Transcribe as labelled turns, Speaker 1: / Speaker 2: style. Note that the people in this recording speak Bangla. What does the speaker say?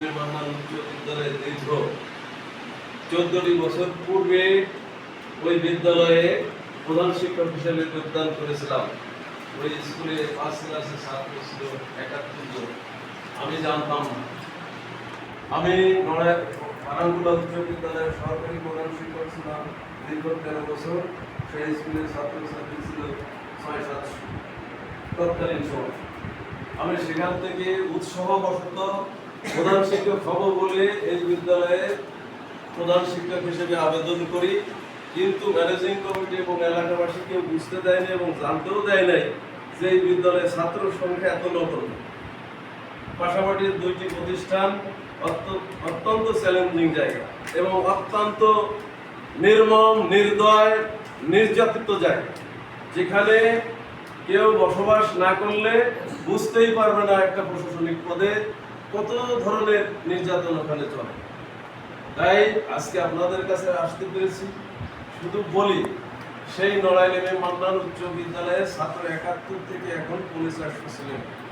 Speaker 1: মান্নান উচ্চ বিদ্যালয়ে দীর্ঘ 14টি বছর পূর্বে ওই বিদ্যালয়ে প্রধান শিক্ষক হিসেবে যোগদান করেছিলাম। ওই স্কুলে 5 ক্লাসের ছাত্র ছিল 71 জন। আমি জানতাম না। আমি পানাঙ্গুলা উচ্চ বিদ্যালয়ের সরকারি প্রধান শিক্ষক ছিলাম দীর্ঘ 13 বছর। সেই স্কুলের ছাত্রছাত্রী ছিল 600-700 তৎকালীন সময়। আমি সেখান থেকে উৎসাহবশত প্রধান শিক্ষক হব বলে এই বিদ্যালয়ে প্রধান শিক্ষক হিসেবে আবেদন করি, কিন্তু ম্যানেজিং কমিটি এবং এলাকাবাসী কেউ বুঝতে দেয়নি এবং জানতেও দেয় নাই যে এই বিদ্যালয়ের ছাত্র সংখ্যা এত নগণ্য। পাশাপাশি দুইটি প্রতিষ্ঠান অত্যন্ত চ্যালেঞ্জিং জায়গা এবং অত্যন্ত নির্মম, নির্দয়, নির্যাতিত জায়গা, যেখানে কেউ বসবাস না করলে বুঝতেই পারবে না একটা প্রশাসনিক পদে কত ধরনের নির্যাতন ওখানে চলে। তাই আজকে আপনাদের কাছে আসতে পেরেছি। শুধু বলি, সেই নড়াইল এম এ মান্নান উচ্চ বিদ্যালয়ের ছাত্র 71 থেকে এখন 49 ছিলেন।